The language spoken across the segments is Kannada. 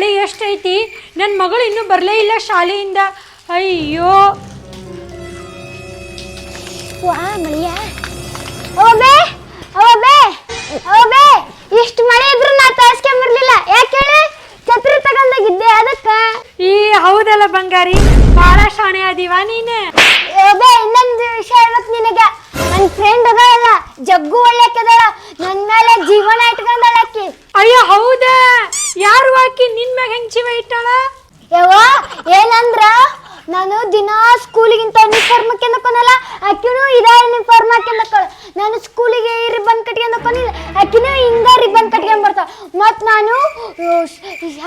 ಮಳೆ ಎಷ್ಟೈತಿ. ನನ್ನ ಮಗಳು ಇನ್ನೂ ಬರಲೇ ಇಲ್ಲ ಶಾಲೆಯಿಂದ. ಅಯ್ಯೋ ವಾ ಮಳಿಯ ಅವಬೇ ಅವಬೇ ಅವಬೇ ಇಷ್ಟು ಮಳೆ ಇದ್ರು ನಾ ತರ್ಸ್ಕೊಂಬರ್ಲಿಲ್ಲ. ಯಾಕೆ ಹೇಳಿ? ಛತ್ರಿ ತಗೊಂಡಾಗಿದ್ದೆ ಅದಕ್ಕ. ಈ ಹೌದಲ್ಲ ಬಂಗಾರಿ, ಭಾಳ ಶಾಣೆ ಅದೀವ ನೀನು. ಅವಬೇ ಇನ್ನೊಂದು ವಿಷಯ ಇವತ್ತು ನಿನಗೆ. ನನ್ನ ಫ್ರೆಂಡ್ ಅದಾಳ ಜಗ್ಗು ಒಳ್ಳೆಕದಾಳ, ನನ್ನ ಮೇಲೆ ಜೀವನ ಇಟ್ಕೊಂಡಾಳ ಆಕಿ. ಅಯ್ಯೋ ಹೌದಾ? ಯಾರು ಆಕಿ ನಿನ್ ಮ್ಯಾಗ ಹೆಂಗ್ ಜೀವ ಇಟ್ಟಾಳ? ಯವ್ವ ಏನಂದ್ರ ನಾನು ದಿನಾ ಸ್ಕೂಲಿಗಿಂತ ಯೂನಿಫಾರ್ಮ್ ಹಾಕ್ಯಂದಕ್ಕನಲ್ಲ, ಆಕಿನೂ ಇದೇ ಯೂನಿಫಾರ್ಮ್ ಹಾಕ್ಯಂದಕ್ಕಳ. ನಾನು ಸ್ಕೂಲಿಗೆ ರಿಬ್ಬನ್ ಕಟ್ಕೊಂಡಕ್ಕನಿಲ್ಲ, ಆಕಿನೂ ಹಿಂಗ ರಿಬ್ಬನ್ ಕಟ್ಕೊಂಡ್ ಬರ್ತಾಳ. ಮತ್ತು ನಾನು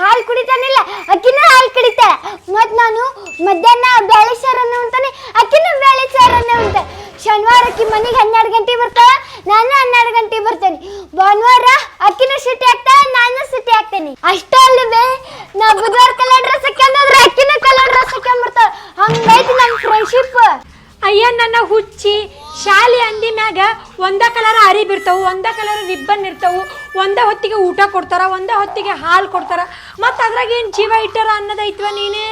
ಹಾಲು ಕುಡಿತಾನಿಲ್ಲ, ಆಕಿನೂ ಹಾಲು ಕುಡಿತಾಳ. ಮತ್ತು ನಾನು ಮಧ್ಯಾಹ್ನ ಬೇಳೆ ಸಾರನ್ನ ಉಣ್ತಾನೆ, ಆಕಿನೂ ಬೇಳೆ ಸಾರನ್ನ ಉಣ್ತಾಳೆ. ಶನಿವಾರ ಆಕಿ ಮನೆಗೆ 12 ಗಂಟೆಗೆ ಬರ್ತಾಳ, ನಾನು 12 ಗಂಟೆಗೆ ಬರ್ತೇನೆ. ಭಾನುವಾರ ಆಕಿನೂ ಸುಟ್ಟಿ ಹಾಕ್ತಾಳೆ, ನಾನು ಸುಟ್ಟಿ ಹಾಕ್ತೇನೆ. ಅಷ್ಟೇ ಅಲ್ಲವೇ, ನಾ ಬುಧವಾರ ಕಲರ್ ಡ್ರೆಸ್ ಹಾಕ್ಯಂದ್ರೆ ಆಕಿನೂ ಕಲರ್ ಡ್ರೆಸ್ ಹಾಕ್ಯಂಡ್ ಬರ್ತಾಳ. ಹಂಗೈತಿ ನಮ್ಮ ಫ್ರೆಂಡ್ಶಿಪ್. ಅಯ್ಯ ನನ್ನ ಹುಚ್ಚಿ, ಶಾಲೆ ಅಂದಿ ಮ್ಯಾಗ ಒಂದ ಕಲರ್ ಅರಿಬ್ ಇರ್ತಾವು, ಒಂದ ಕಲರ್ ರಿಬ್ಬನ್ ಇರ್ತಾವು, ಒಂದ ಹೊತ್ತಿಗೆ ಊಟ ಕೊಡ್ತಾರ, ಒಂದ ಹೊತ್ತಿಗೆ ಹಾಲು ಕೊಡ್ತಾರ. ಮತ್ತು ಅದ್ರಾಗ ಏನು ಜೀವ ಇಟ್ಟಾರ ಅನ್ನೋದೈತ್ವ ನೀನು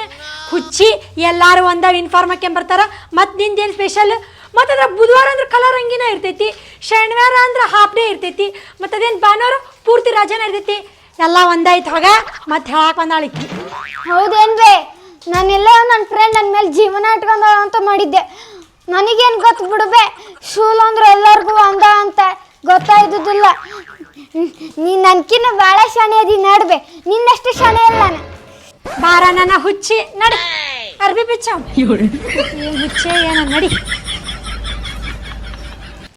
ಹುಚ್ಚಿ. ಎಲ್ಲಾರು ಒಂದ ಯೂನಿಫಾರ್ಮ್ ಹಾಕ್ಯಂಬರ್ತಾರ. ಮತ್ತು ನಿಂದೇನು ಸ್ಪೆಷಲ್? ಮತ್ತು ಅದ್ರ ಬುಧವಾರ ಅಂದ್ರೆ ಕಲರ್ ಅಂಗಿನ ಇರ್ತೈತಿ, ಶನಿವಾರ ಅಂದ್ರೆ ಹಾಫ್ ಡೇ ಇರ್ತೈತಿ, ಮತ್ತು ಅದೇನು ಭಾನುವಾರ ಪೂರ್ತಿ ರಜೆನ ಇರ್ತೈತಿ. ಎಲ್ಲ ಒಂದಾಯ್ತು ಹೋಗ. ಮತ್ತು ಹೇಳಕ್ಕೆ ಒಂದಾಳಿಕ್ಕಿ. ಹೌದೇನ್ ಬೇ? ನಾನೆಲ್ಲ ನನ್ನ ಫ್ರೆಂಡ್ ನನ್ನ ಮೇಲೆ ಜೀವನ ಇಟ್ಕೊಂಡ ಅಂತ ಮಾಡಿದ್ದೆ. ನನಗೇನು ಗೊತ್ತು ಬಿಡುಬೇ, ಶೂಲ್ ಅಂದ್ರೆ ಎಲ್ಲರಿಗೂ ಒಂದ ಅಂತ ಗೊತ್ತಾಯ್ದುದಿಲ್ಲ. ನೀನು ನನ್ಕಿನ್ನ ಭಾಳ ಶಾಣೆ ಅದಿ ನಡ್ಬೆ, ನಿನ್ನಷ್ಟು ಶಾಣೆ ಇಲ್ಲ ನಾನು. ಬಾರ ನನ್ನ ಹುಚ್ಚಿ ನಡಿ, ಅರ್ಬಿ ಬಿಚ್ಚ. ಹುಚ್ಚೆ ಏನ ನಡಿ.